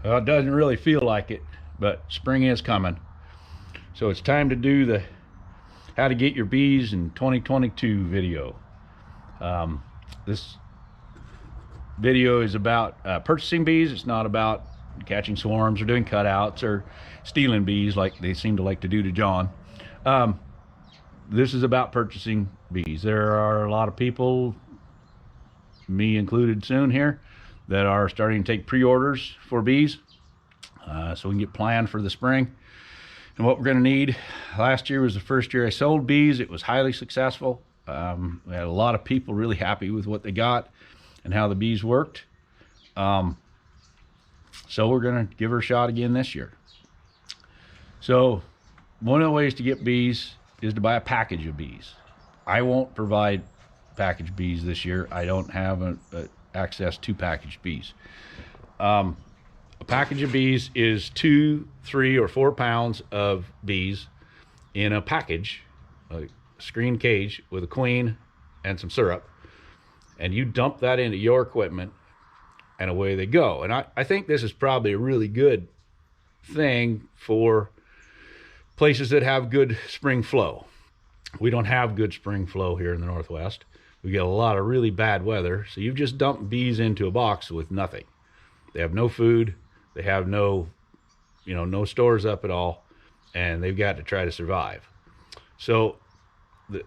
Well, it doesn't really feel like it, but spring is coming. So it's time to do the how to get your bees in 2022 video. This video is about purchasing bees. It's not about catching swarms or doing cutouts or stealing bees like they seem to like to do to John. This is about purchasing bees. There are a lot of people, me included soon here, that are starting to take pre-orders for bees, so we can get planned for the spring. And what we're going to need, last year was the first year I sold bees. It was highly successful. We had a lot of people really happy with what they got and how the bees worked. So we're going to give her a shot again this year. So one of the ways to get bees is to buy a package of bees. I won't provide packaged bees this year. I don't have access to packaged bees. A package of bees is 2, 3, or 4 pounds of bees in a package, a screen cage with a queen and some syrup, and you dump that into your equipment and away they go. And I think this is probably a really good thing for places that have good spring flow. We don't have good spring flow here in the Northwest. We get a lot of really bad weather, so you've just dumped bees into a box with nothing. They have no food, they have no stores up at all, and they've got to try to survive. So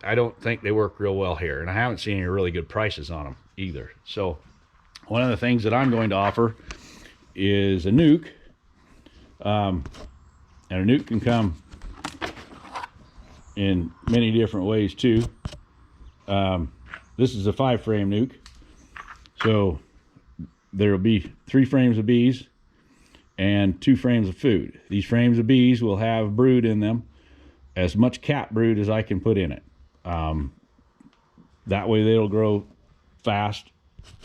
I don't think they work real well here, and I haven't seen any really good prices on them either. So one of the things that I'm going to offer is a nuke, and a nuke can come in many different ways too. This is a 5-frame nuke, so there will be 3 frames of bees and 2 frames of food. These frames of bees will have brood in them, as much cat brood as I can put in it. That way they'll grow fast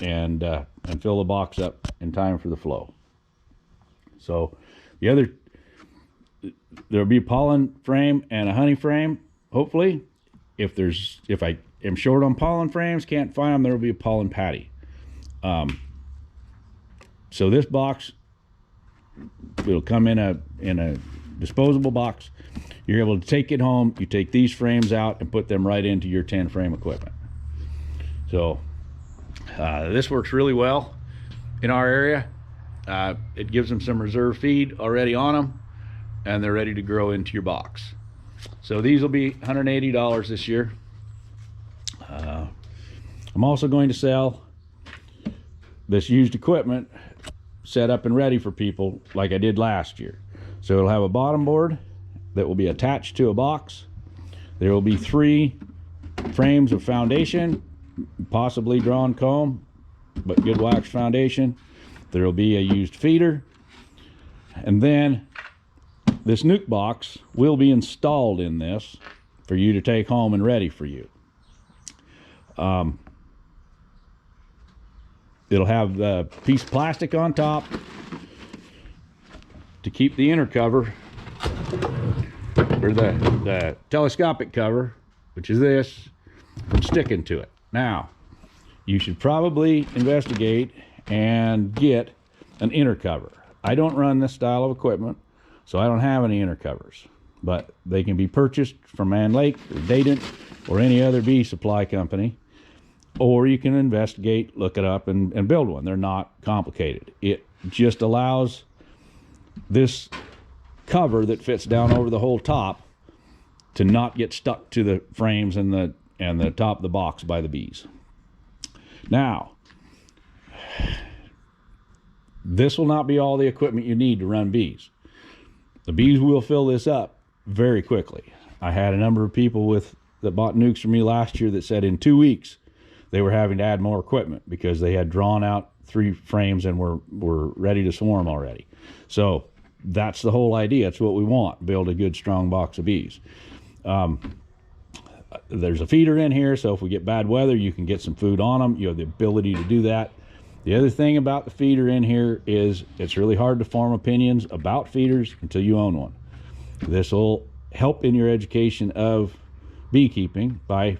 and fill the box up in time for the flow. So there'll be a pollen frame and a honey frame, hopefully. If I am short on pollen frames, can't find them, there will be a pollen patty. So this box, it'll come in a disposable box. You're able to take it home. You take these frames out and put them right into your 10-frame equipment. So this works really well in our area. It gives them some reserve feed already on them, and they're ready to grow into your box. So these will be $180 this year. I'm also going to sell this used equipment set up and ready for people like I did last year. So it'll have a bottom board that will be attached to a box. There will be 3 frames of foundation, possibly drawn comb, but good wax foundation. There will be a used feeder, and then this nuke box will be installed in this for you to take home and ready for you. It'll have a piece of plastic on top to keep the inner cover, or the telescopic cover, which is this, from sticking to it. Now, you should probably investigate and get an inner cover. I don't run this style of equipment, so I don't have any inner covers, but they can be purchased from Mann Lake or Dadant or any other bee supply company, or you can investigate, look it up, and build one. They're not complicated. It just allows this cover that fits down over the whole top to not get stuck to the frames and the top of the box by the bees. Now, this will not be all the equipment you need to run bees. The bees will fill this up very quickly. I had a number of people that bought nukes from me last year that said in 2 weeks they were having to add more equipment because they had drawn out 3 frames and were ready to swarm already. So that's the whole idea. That's what we want, build a good strong box of bees. There's a feeder in here, so if we get bad weather, you can get some food on them. You have the ability to do that. The other thing about the feeder in here is it's really hard to form opinions about feeders until you own one. This will help in your education of beekeeping by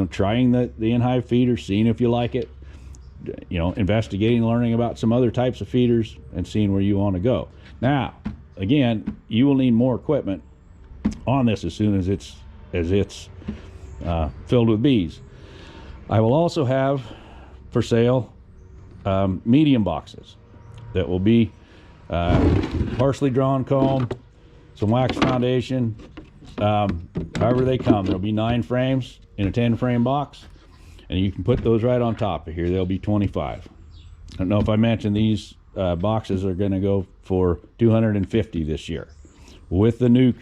trying the in-hive feeder, seeing if you like it. you know, investigating, learning about some other types of feeders, and seeing where you want to go. Now, again, you will need more equipment on this as soon as it's filled with bees. I will also have for sale medium boxes that will be partially drawn comb, some wax foundation, however they come. There'll be 9 frames in a 10 frame box, and you can put those right on top of here. They'll be 25. I don't know if I mentioned these boxes are going to go for $250 this year with the nuke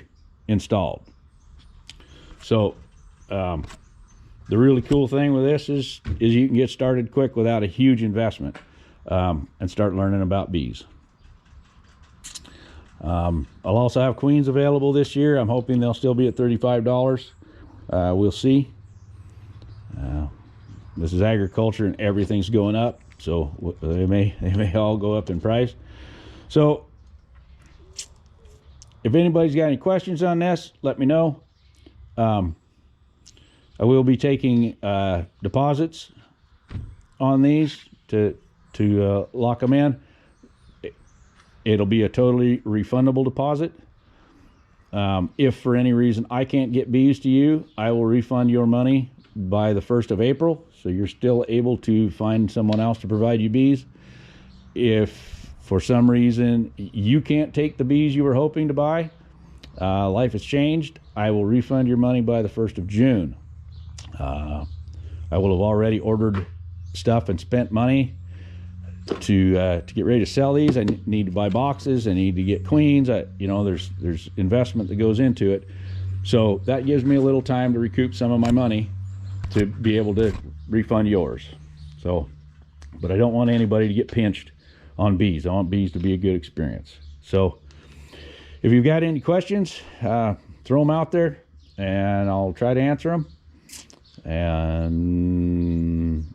installed. So the really cool thing with this is you can get started quick without a huge investment, and start learning about bees. I'll also have queens available this year. I'm hoping they'll still be at $35. We'll see. This is agriculture and everything's going up, so they may all go up in price. So if anybody's got any questions on this, let me know. I will be taking deposits on these to lock them in. It'll be a totally refundable deposit. If for any reason I can't get bees to you, I will refund your money by the 1st of April. So you're still able to find someone else to provide you bees. If for some reason you can't take the bees you were hoping to buy, life has changed, I will refund your money by the 1st of June. I will have already ordered stuff and spent money to get ready to sell these. I need to buy boxes. I need to get queens. You know, there's investment that goes into it. So that gives me a little time to recoup some of my money to be able to refund yours. So, but I don't want anybody to get pinched on bees. I want bees to be a good experience. So if you've got any questions, throw them out there and I'll try to answer them. And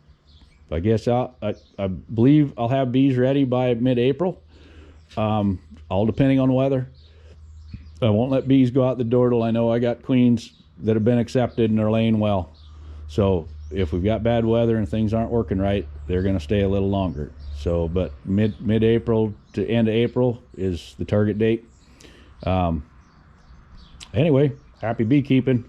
I guess I believe I'll have bees ready by mid-April, all depending on weather. I won't let bees go out the door till I know I got queens that have been accepted and are laying well. So if we've got bad weather and things aren't working right, they're going to stay a little longer. So, but mid-April to end of April is the target date. Anyway, happy beekeeping.